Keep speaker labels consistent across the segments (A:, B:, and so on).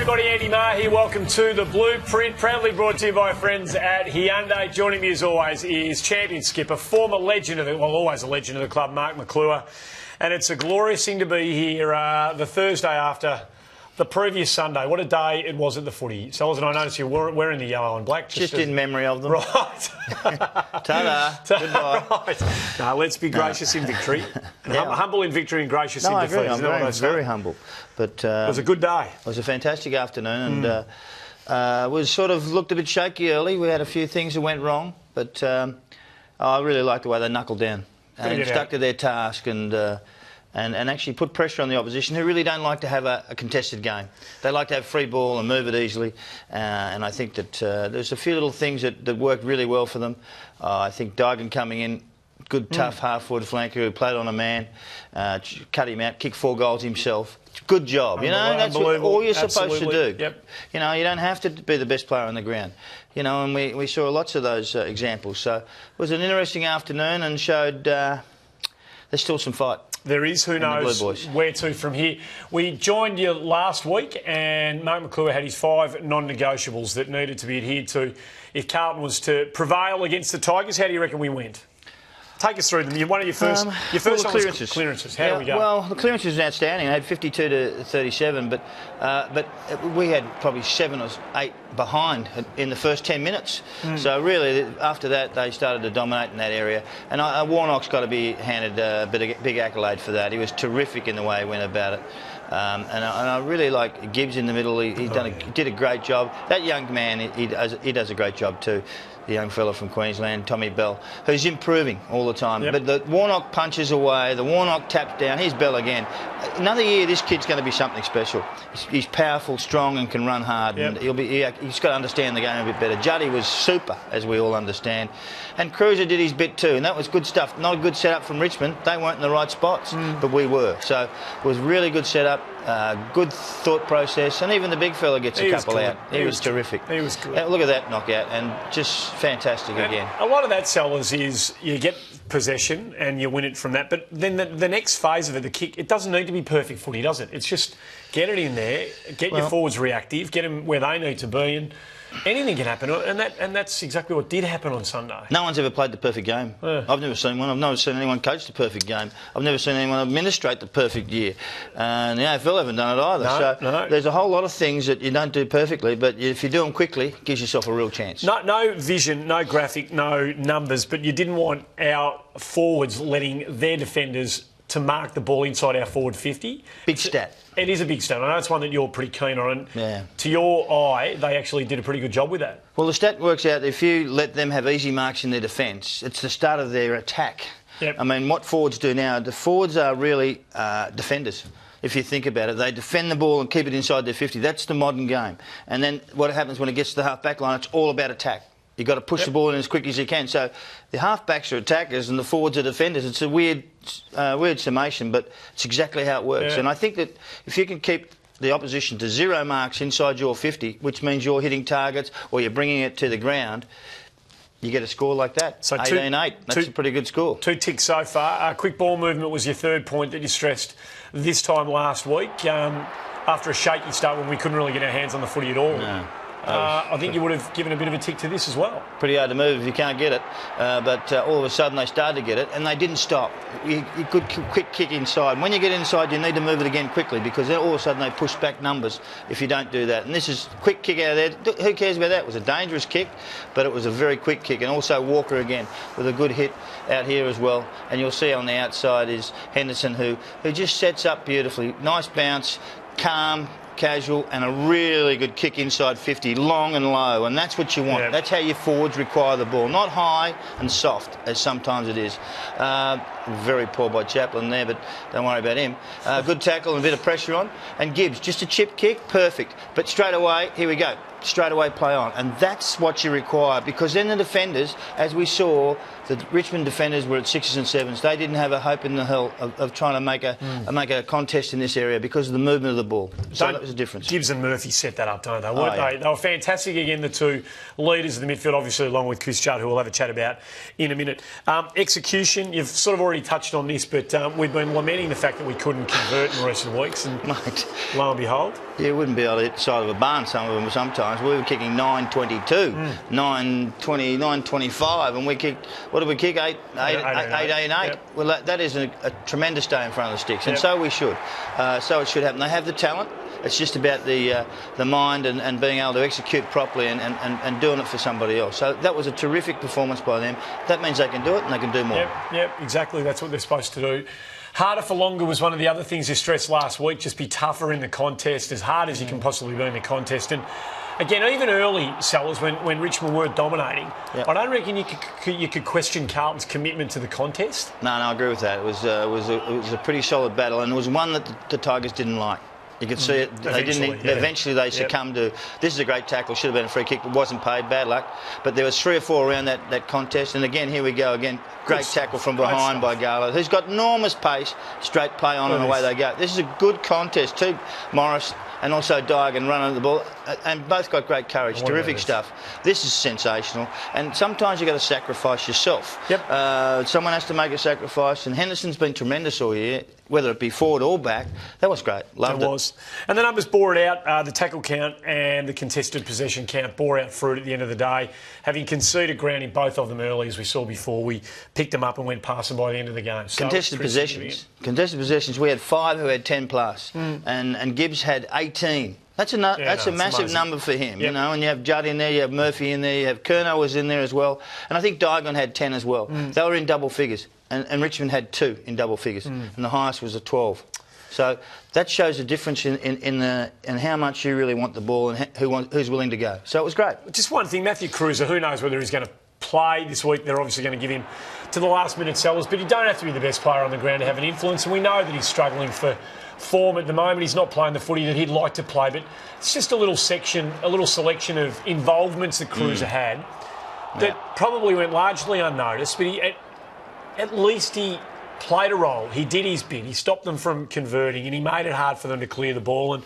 A: everybody, Andy Maher here. Welcome to The Blueprint, proudly brought to you by friends at Hyundai. Joining me as always is champion skipper, former legend of the, well, always a legend of the club, Mark Maclure. And it's a glorious thing to be here the Thursday after the previous Sunday. What a day it was at the footy. So, I noticed you were wearing the yellow and black.
B: Just in memory of them.
A: Right.
B: Ta-da. Goodbye.
A: Right. No, let's be gracious in victory. And humble in victory and gracious in defeat.
B: I'm very humble. But
A: it was a good day.
B: It was a fantastic afternoon, and we sort of looked a bit shaky early. We had a few things that went wrong, but I really liked the way they knuckled down and stuck to their task and actually put pressure on the opposition, who really don't like to have a contested game. They like to have free ball and move it easily, and I think that there's a few little things that worked really well for them. I think Dygan coming in, good, tough half-forward flanker who played on a man, cut him out, kicked 4 goals himself. Good job, you know, that's all you're supposed to do.
A: Yep. You
B: know, you don't have to be the best player on the ground. You know, and we saw lots of those examples. So it was an interesting afternoon and showed there's still some fight.
A: There is, who knows where to from here. We joined you last week and Mark Maclure had his 5 non-negotiables that needed to be adhered to if Carlton was to prevail against the Tigers. How do you reckon we went? Take us through them. One of your first
B: clearances.
A: Clearances. How do we go?
B: Well, the clearances was outstanding. They had 52 to 37, but we had probably 7 or 8 behind in the first 10 minutes. So really, after that, they started to dominate in that area. And Warnock's got to be handed a big accolade for that. He was terrific in the way he went about it. And I really like Gibbs in the middle. He did a great job. That young man, he does a great job too. The young fella from Queensland, Tommy Bell, who's improving all the time.
A: Yep.
B: But the Warnock punches away, the Warnock taps down. Here's Bell again. Another year, this kid's going to be something special. He's powerful, strong, and can run hard.
A: Yep.
B: And he's got to understand the game a bit better. Juddy was super, as we all understand. And Cruiser did his bit too, and that was good stuff. Not a good setup from Richmond. They weren't in the right spots, but we were. So it was really good setup. Good thought process, and even the big fella gets a couple out. He was terrific.
A: He was good.
B: Look at that knockout, and just fantastic again.
A: A lot of that, Sellers, is you get possession and you win it from that, but then the next phase of it, the kick, it doesn't need to be perfect footy, does it? It's just get it in there, get your forwards reactive, get them where they need to be, and anything can happen, and that's exactly what did happen on Sunday.
B: No one's ever played the perfect game.
A: Yeah.
B: I've never seen one. I've never seen anyone coach the perfect game. I've never seen anyone administrate the perfect year. And the AFL haven't done it either.
A: No.
B: There's a whole lot of things that you don't do perfectly, but if you do them quickly, it gives yourself a real chance.
A: No vision, no graphic, no numbers, but you didn't want our forwards letting their defenders to mark the ball inside our forward 50.
B: Big stat.
A: It is a big stat. I know it's one that you're pretty keen on.
B: Yeah.
A: To your eye, they actually did a pretty good job with that.
B: Well, the stat works out that if you let them have easy marks in their defence, it's the start of their attack.
A: Yep.
B: I mean, what forwards do now, the forwards are really defenders. If you think about it, they defend the ball and keep it inside their 50. That's the modern game. And then what happens when it gets to the half-back line, it's all about attack. You've got to push the ball in as quick as you can. So the half-backs are attackers and the forwards are defenders. It's a weird summation, but it's exactly how it works.
A: Yeah.
B: And I think that if you can keep the opposition to 0 marks inside your 50, which means you're hitting targets or you're bringing it to the ground, you get a score like that. So 18-8. That's a pretty good score. 2
A: ticks so far. Quick ball movement was your third point that you stressed this time last week. After a shaky start when we couldn't really get our hands on the footy at all.
B: No.
A: I think you would have given a bit of a tick to this as well.
B: Pretty hard to move if you can't get it, but all of a sudden they started to get it and they didn't stop. You could quick kick inside. When you get inside, you need to move it again quickly because then all of a sudden they push back numbers if you don't do that. And this is quick kick out of there. Who cares about that? It was a dangerous kick, but it was a very quick kick. And also Walker again with a good hit out here as well. And you'll see on the outside is Henderson who just sets up beautifully. Nice bounce, calm, casual, and a really good kick inside 50, long and low, and that's what you want.
A: Yep.
B: That's how your forwards require the ball, not high and soft, as sometimes it is. Very poor by Chaplin there, but don't worry about him. Good tackle and a bit of pressure on. And Gibbs, just a chip kick, perfect. But straight away, here we go. straight away play on. And that's what you require, because then the defenders, as we saw, the Richmond defenders were at 6s and 7s. They didn't have a hope in the hell of trying to make a contest in this area because of the movement of the ball. So that was a difference.
A: Gibbs and Murphy set that up, don't they? Weren't they? They were fantastic again, the two leaders of the midfield, obviously, along with Chris Judd, who we'll have a chat about in a minute. Execution, you've sort of already touched on this, but we've been lamenting the fact that we couldn't convert in recent weeks, and lo and behold.
B: Yeah, it wouldn't be on the side of a barn, some of them sometimes. We were kicking 9.22, 9.20, 9.25, and we kicked, what did we kick? 8.88.
A: Yep.
B: Well, that is a tremendous day in front of the sticks, and so we should. So it should happen. They have the talent. It's just about the mind and being able to execute properly and doing it for somebody else. So that was a terrific performance by them. That means they can do it and they can do more.
A: Yep, exactly. That's what they're supposed to do. Harder for longer was one of the other things you stressed last week. Just be tougher in the contest, as hard as you can possibly be in the contest. And again, even early, Sellers, when Richmond were dominating, I don't reckon you could question Carlton's commitment to the contest.
B: No, I agree with that. It was a pretty solid battle, and it was one that the Tigers didn't like. You could see it. Eventually, they succumbed to. This is a great tackle. Should have been a free kick, but wasn't paid. Bad luck. But there was 3 or 4 around that contest. And again, here we go again. Great tackle from behind by Garland, who's got enormous pace. Straight play on, and away they go. This is a good contest too. Morris and also Diagon running the ball, and both got great courage. Terrific stuff. This is sensational. And sometimes you've got to sacrifice yourself. Someone has to make a sacrifice, and Henderson's been tremendous all year, whether it be forward or back. That was great. Loved it.
A: It was. And the numbers bore it out. The tackle count and the contested possession count bore out fruit at the end of the day. Having conceded ground in both of them early, as we saw before, we picked them up and went past them by the end of the game. So
B: contested possessions, we had 5 who had 10 plus, and Gibbs had 18. That's a massive number for him, you know. And you have Judd in there, you have Murphy in there, you have Curnow was in there as well, and I think Diagon had 10 as well. They were in double figures, and Richmond had 2 in double figures, and the highest was a 12. So that shows a difference in how much you really want the ball and who's willing to go. So it was great.
A: Just one thing, Matthew Cruiser, who knows whether he's going to play this week. They're obviously going to give him to the last minute Sellers, but you don't have to be the best player on the ground to have an influence, and we know that he's struggling for form at the moment. He's not playing the footy that he'd like to play, but it's just a little selection of involvements that Cruiser had that probably went largely unnoticed, but at least he played a role. He did his bit. He stopped them from converting, and he made it hard for them to clear the ball. And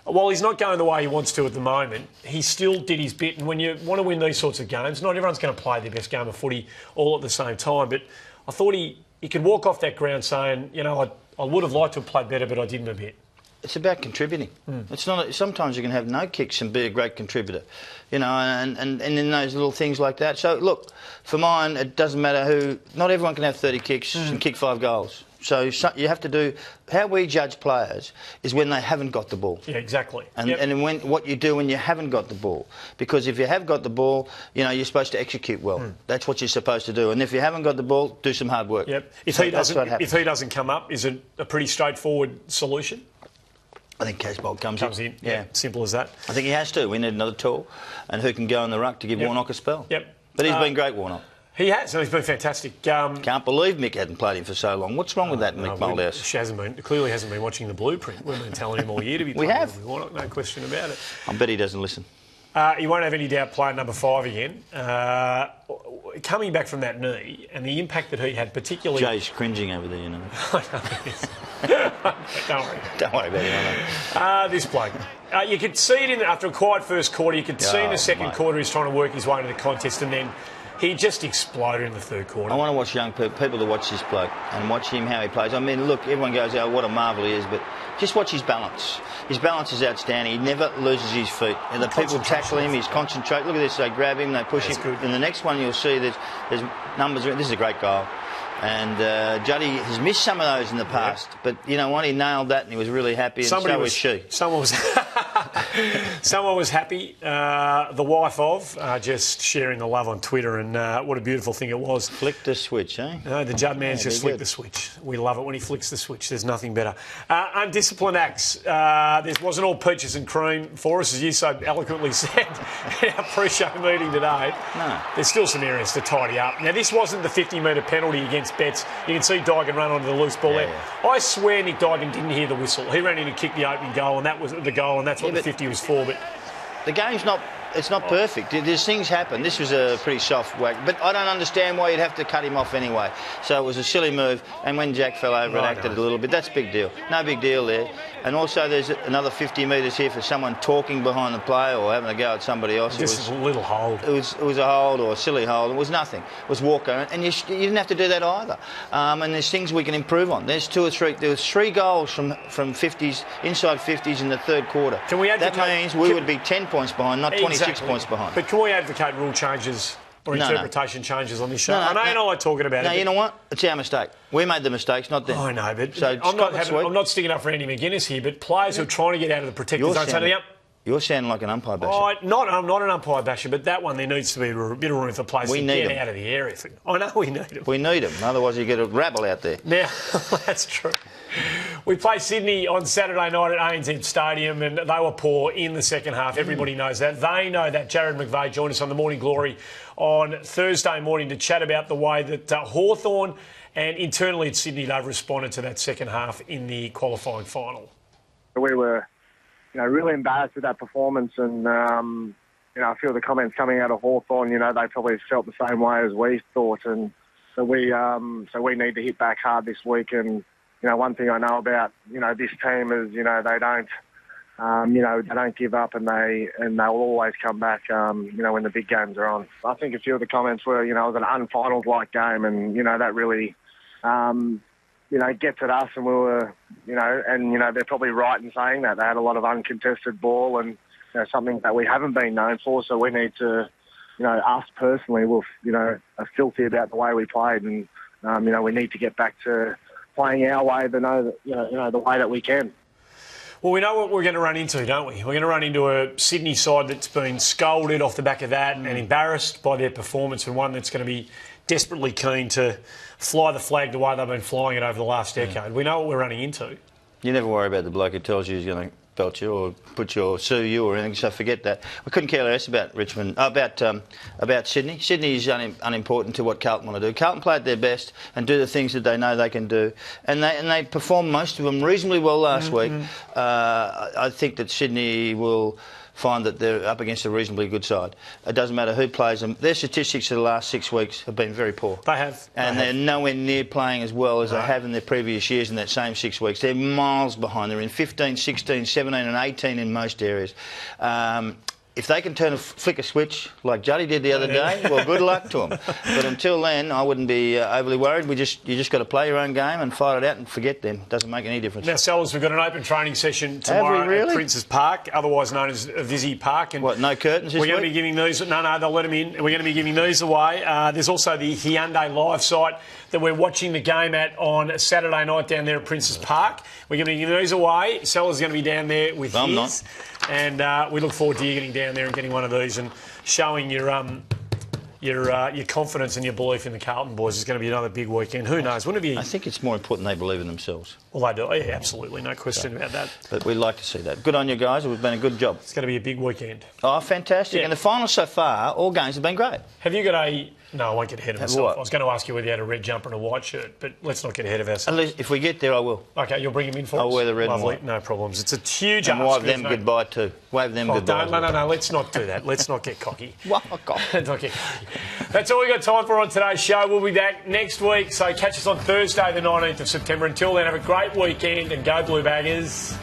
A: while he's not going the way he wants to at the moment, he still did his bit. And when you want to win these sorts of games, not everyone's going to play their best game of footy all at the same time. But I thought he could walk off that ground saying, you know, I would have liked to have played better, but I didn't a bit. It's
B: about contributing. It's not. Sometimes you can have no kicks and be a great contributor, you know, and in those little things like that. So look, for mine, it doesn't matter who. Not everyone can have 30 kicks and kick 5 goals. So you have to do. How we judge players is when they haven't got the ball.
A: Yeah, exactly.
B: And what you do when you haven't got the ball, because if you have got the ball, you know you're supposed to execute well. That's what you're supposed to do. And if you haven't got the ball, do some hard work.
A: Yep. If he doesn't come up, is it a pretty straightforward solution?
B: I think Casbolt comes in.
A: Yeah, simple as that.
B: I think he has to. We need another tall, and who can go in the ruck to give Warnock a spell.
A: Yep.
B: But he's been great, Warnock.
A: He has, and he's been fantastic.
B: Can't believe Mick hadn't played him for so long. What's wrong with that, Mick Moldhouse?
A: He clearly hasn't been watching the blueprint. We've been telling him all year to be playing.
B: We have.
A: Warnock, no question about it.
B: I bet he doesn't listen.
A: He won't have any doubt playing number 5 again. Coming back from that knee and the impact that he had, particularly...
B: Jay's cringing over there, you know.
A: Don't worry
B: about him.
A: This bloke. You could see it after a quiet first quarter. You could see in the second quarter he's trying to work his way into the contest, and then he just exploded in the third quarter.
B: I want to watch young people to watch this bloke and watch him how he plays. I mean, look, everyone goes, oh, what a marvel he is, but just watch his balance. His balance is outstanding. He never loses his feet. And the people tackle him, he's concentrate. Look at this, they grab him, they push him.
A: Good.
B: In the next one you'll see there's numbers. This is a great goal. And Juddy has missed some of those in the past, but you know what? He nailed that, and he was really happy. And so was she.
A: Someone was happy. The wife of just sharing the love on Twitter, and what a beautiful thing it was.
B: Flicked the switch, eh?
A: No, the Judd man's just flicked the switch. We love it when he flicks the switch. There's nothing better. Undisciplined acts. There wasn't all peaches and cream for us, as you so eloquently said in our pre-show meeting today.
B: No.
A: There's still some areas to tidy up. Now, this wasn't the 50-metre penalty against Betts. You can see Diagon run onto the loose ball there. Yeah. I swear Nick Diagon didn't hear the whistle. He ran in and kicked the opening goal, and that was the goal, and that's what the 50 was for. But
B: the game's not. It's not perfect. There's things happen. This was a pretty soft whack, but I don't understand why you'd have to cut him off anyway. So it was a silly move, and when Jack fell over and acted a little bit, that's a big deal. No big deal there. And also there's another 50 metres here for someone talking behind the play or having a go at somebody else.
A: This is a little hold.
B: It was a hold or a silly hold. It was nothing. It was Walker, and you didn't have to do that either. And there's things we can improve on. There's two or three. There was 3 goals from 50s, inside 50s in the third quarter.
A: Can we advocate?
B: That means we would be 10 points behind, not 26 points behind.
A: But can we advocate rule changes or interpretation changes on this show? I know you're not like talking about it.
B: No, you know what? It's our mistake. We made the mistakes, not them.
A: I know, but
B: so
A: I'm not sticking up for Andy McGuinness here, but players who are trying to get out of the protected zone.
B: You're sounding like an umpire basher.
A: I'm not an umpire basher, but that one there needs to be a bit of room for players to get out of the area. I know we need them.
B: We need them, otherwise you get a rabble out there.
A: Now, that's true. We play Sydney on Saturday night at ANZ Stadium, and they were poor in the second half. Everybody knows that. They know that. Jared McVeigh joined us on the Morning Glory on Thursday morning to chat about the way that Hawthorn and internally at Sydney they've responded to that second half in the qualifying final.
C: We were, really embarrassed with that performance, and a few of the comments coming out of Hawthorn, they probably felt the same way as we thought, and so we need to hit back hard this week. And one thing I know about this team is they don't give up, and they'll always come back when the big games are on. I think a few of the comments were it was an unfinals like game, and that really gets at us, and we were they're probably right in saying that. They had a lot of uncontested ball, and something that we haven't been known for, so we need to us personally are filthy about the way we played, and we need to get back to playing our way, the way that we can.
A: Well, we know what we're going to run into, don't we? We're going to run into a Sydney side that's been scolded off the back of that and embarrassed by their performance, and one that's going to be desperately keen to fly the flag the way they've been flying it over the last decade. We know what we're running into. You
B: never worry about the bloke who tells you he's going to belt you or put you or sue you or anything, so forget that. We couldn't care less about about Sydney. Sydney is unimportant to what Carlton want to do. Carlton played their best and do the things that they know they can do, and they performed most of them reasonably well last week. I think that Sydney will find that they're up against a reasonably good side. It doesn't matter who plays them. Their statistics for the last 6 weeks have been very poor.
A: They have.
B: They're nowhere near playing as well as they have in their previous years in that same 6 weeks. They're miles behind. They're in 15, 16, 17 and 18 in most areas. If they can flick a switch like Juddy did the other day, well, good luck to them. But until then, I wouldn't be overly worried. You just got to play your own game and fight it out and forget them. Doesn't make any difference.
A: Now, Sellers, we've got an open training session tomorrow at Princes Park, otherwise known as Vizzy Park. And
B: what, no curtains this week?
A: We're going to be giving these... No, they'll let them in. We're going to be giving these away. There's also the Hyundai live site that we're watching the game at on Saturday night down there at Princes Park. We're going to be giving these away. Sellers is going to be down there with his.
B: I'm not.
A: And we look forward to you getting down there and getting one of these and showing your confidence and your belief in the Carlton boys. It's going to be another big weekend. Who knows? Wouldn't it be?
B: I think it's more important they believe in themselves.
A: Well, they do. Yeah, absolutely. No question about that.
B: But we'd like to see that. Good on you guys. It's been a good job.
A: It's going to be a big weekend.
B: Oh, fantastic. Yeah. And the finals so far, all games have been great.
A: Have you got a... No, I won't get ahead of myself. I was going to ask you whether you had a red jumper and a white shirt, but let's not get ahead of ourselves.
B: Unless, if we get there, I will.
A: OK, you'll bring him in for us?
B: I'll wear the red
A: and
B: white.
A: No problems. It's a huge ask.
B: And wave them goodbye too. Wave them goodbye.
A: No, let's not do that. Let's not get cocky.
B: Well,
A: Let's not get cocky. That's all we've got time for on today's show. We'll be back next week, so catch us on Thursday the 19th of September. Until then, have a great weekend and go Blue Baggers.